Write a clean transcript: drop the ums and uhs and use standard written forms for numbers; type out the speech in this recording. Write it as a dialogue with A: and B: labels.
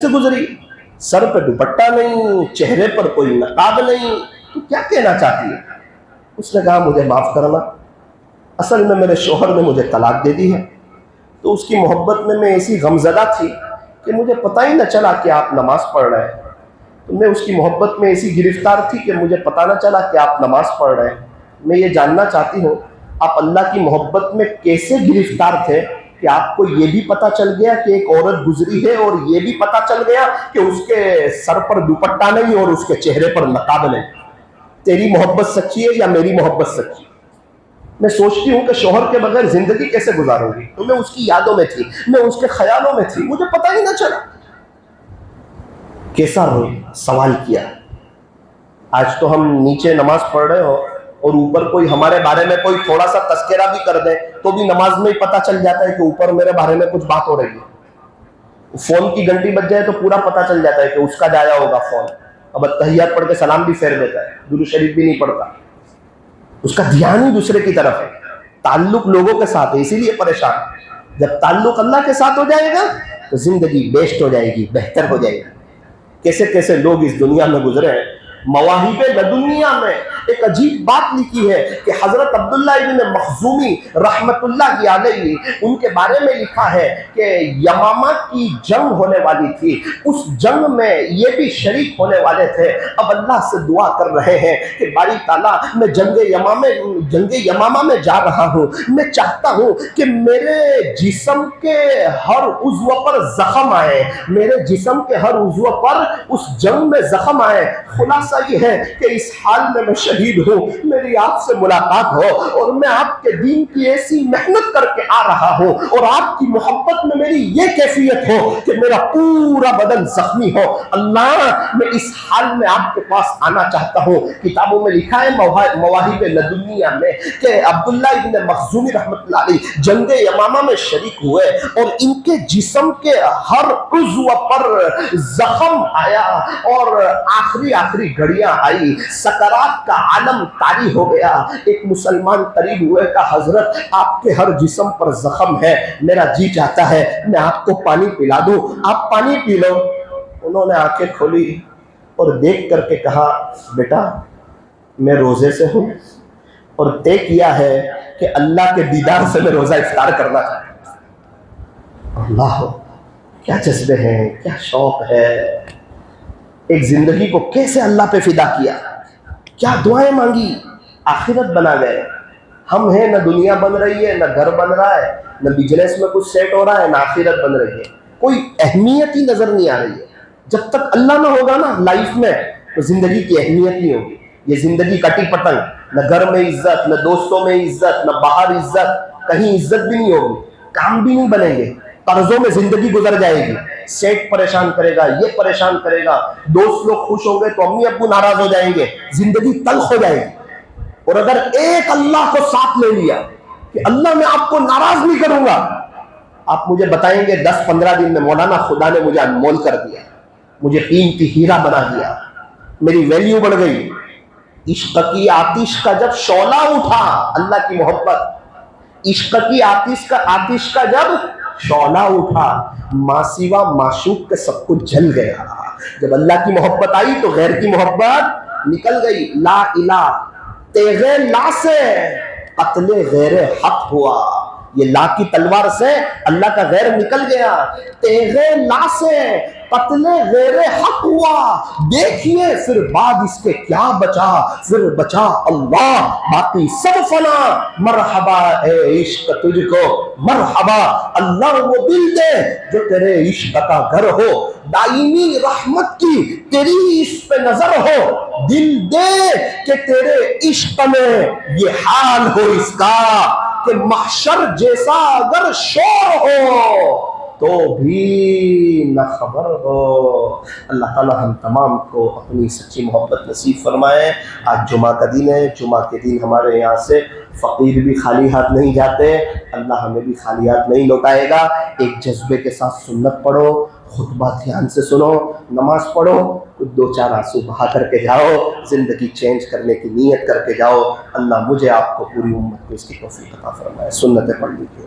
A: से गुजरी, सर पे दुपट्टा नहीं, चेहरे पर कोई नकाब नहीं, तो क्या कहना चाहती है? उसने कहा मुझे माफ़ करना, असल में मेरे शोहर ने मुझे तलाक दे दी है। तो उसकी मोहब्बत में मैं ऐसी गमज़दा थी कि मुझे पता ही न चला कि आप नमाज़ पढ़ रहे हैं। तो मैं उसकी मोहब्बत में ऐसी गिरफ्तार थी कि मुझे पता न चला कि आप नमाज़ पढ़ रहे हैं। मैं ये जानना चाहती हूँ, आप अल्लाह की मोहब्बत में कैसे गिरफ्तार थे कि आपको ये भी पता चल गया कि एक औरत गुजरी है और ये भी पता चल गया कि उसके सर पर दुपट्टा नहीं और उसके चेहरे पर नकाब नहीं? तेरी मोहब्बत सच्ची है या मेरी मोहब्बत सच्ची? मैं सोचती हूँ कि शोहर के बगैर जिंदगी कैसे गुजारूंगी। तो मैं उसकी यादों में थी, मैं उसके ख्यालों में थी, मुझे पता ही ना चला। कैसा सवाल किया। आज तो हम नीचे नमाज पढ़ रहे हो और ऊपर कोई हमारे बारे में कोई थोड़ा सा तस्करा भी कर दे तो भी नमाज में ही पता चल जाता है कि ऊपर मेरे बारे में कुछ बात हो रही है। फोन की घंटी बज जाए तो पूरा पता चल जाता है कि उसका जाया होगा फोन। अब तहियात पढ़ के सलाम भी फेर देता है, दुरूद शरीफ भी नहीं पढ़ता, उसका ध्यान ही दूसरे की तरफ है। ताल्लुक लोगों के साथ है, इसीलिए परेशान। जब ताल्लुक अल्लाह के साथ हो जाएगा तो जिंदगी बेस्ट हो जाएगी, बेहतर हो जाएगी। कैसे कैसे लोग इस दुनिया में गुजरे हैं। मवाहिब लदुनिया में एक अजीब बात लिखी है कि हजरत अब्दुल्ला इब्न मखजूमी रहमतुल्लाह अलैहि, उनके बारे में लिखा है कि यमामा की जंग होने वाली थी, उस जंग में ये भी शरीक होने वाले थे। अब अल्लाह से दुआ कर रहे हैं कि बारी ताला, मैं जंगे यमामा में जा रहा हूँ, मैं चाहता हूँ कि मेरे जिस्म के हर उज़्व पर जख्म आए, मेरे जिस्म के हर उज़्व पर उस जंग में जख्म आए। खुलासा ये है कि इस हाल में मैं शहीद हूँ, मेरी आपसे मुलाकात हो और मैं आपके दीन की ऐसी मेहनत करके आ रहा हूँ और आपकी मोहब्बत में मेरी ये कैफियत हो कि मेरा पूरा बदन जख्मी हो। अल्लाह, मैं इस हाल में आपके पास आना चाहता हूँ। किताबों में लिखा है मवाहिब लदुनिया में कि अब्दुल्ला इब्न मखजूमी रहमतुल्लाह अलैहि जंगे यमामा में शरीक हुए और इनके जिस्म के हर उज़्व पर जख्म आया और आखिरी घड़ियां आई, सकरात का आलम तारी हो गया। एक मुसलमान करीब हुए का हजरत आपके हर जिस्म पर जख्म है, मेरा जी चाहता है मैं आपको पानी पिला दूं, आप पानी पी लो। उन्होंने आंखें खोली और देख करके कहा, बेटा मैं रोजे से हूं और तय किया है कि अल्लाह के दीदार से मैं रोजा इफ्तार करना चाहता हूं। अल्लाह, क्या जज्बे हैं, क्या शौक है। एक जिंदगी को कैसे अल्लाह पे फिदा किया, क्या दुआएं मांगी, आखिरत बना गए। हम हैं, न दुनिया बन रही है, न घर बन रहा है, न बिजनेस में कुछ सेट हो रहा है, न आखिरत बन रही है। कोई अहमियत ही नजर नहीं आ रही है। जब तक अल्लाह ना होगा ना लाइफ में तो जिंदगी की अहमियत नहीं होगी। ये जिंदगी कटी पतंग, न घर में इज्जत, न दोस्तों में इज्जत, न बाहर इज्जत, कहीं इज्जत भी नहीं होगी, काम भी नहीं बनेंगे, कर्जों में जिंदगी गुजर जाएगी। सेठ परेशान करेगा, ये परेशान करेगा, दोस्त लोग खुश होंगे तो अम्मी अब्बू नाराज हो जाएंगे, जिंदगी तल्ख हो जाएगी। और अगर एक अल्लाह को साथ ले लिया कि अल्लाह मैं आपको नाराज नहीं करूंगा, आप मुझे बताएंगे 10-15 दिन में मौलाना खुदा ने मुझे अनमोल कर दिया, मुझे कीमती हीरा बना दिया, मेरी वैल्यू बढ़ गई। इश्क की आतिश का जब शौला उठा, अल्लाह की मोहब्बत, इश्क की आतिश का जब शौला उठा, मासिवा माशूक के सब कुछ जल गया। जब अल्लाह की मोहब्बत आई तो गैर की मोहब्बत निकल गई। ला इला तेगे ला से कत्ले गैर हक हुआ। ये ला की तलवार से अल्लाह का गैर निकल गया। तेगे ला से कत्ले गैर हक हुआ। देखिए फिर बाद इसके क्या बचा, फिर बचा अल्लाह, बाकी सब फना। मरहबा ए इश्क तुझको मरहबा, अल्लाह वो दिल दे जो तेरे इश्क का घर हो, दाईमी रहमत की तेरी इस पे नजर हो, दिल दे कि तेरे इश्क में ये हाल हो इसका कि महशर जैसा अगर शोर हो तो भी न खबर हो। अल्लाह ताला हम तमाम को अपनी सच्ची मोहब्बत नसीब फरमाए। आज जुमा का दिन है, जुमा के दिन हमारे यहाँ से फ़कीर भी खाली हाथ नहीं जाते, अल्लाह हमें भी खाली हाथ नहीं लौटाएगा। एक जज्बे के साथ सुन्नत पढ़ो, खुतबा ध्यान से सुनो, नमाज पढ़ो, कुछ 2-4 आंसू बहा करके जाओ, ज़िंदगी चेंज करने की नीयत करके जाओ। अल्लाह मुझे आपको पूरी उम्मत को इसकी तौफीक अता फरमाए। सुन्नतें पढ़ लीजिए।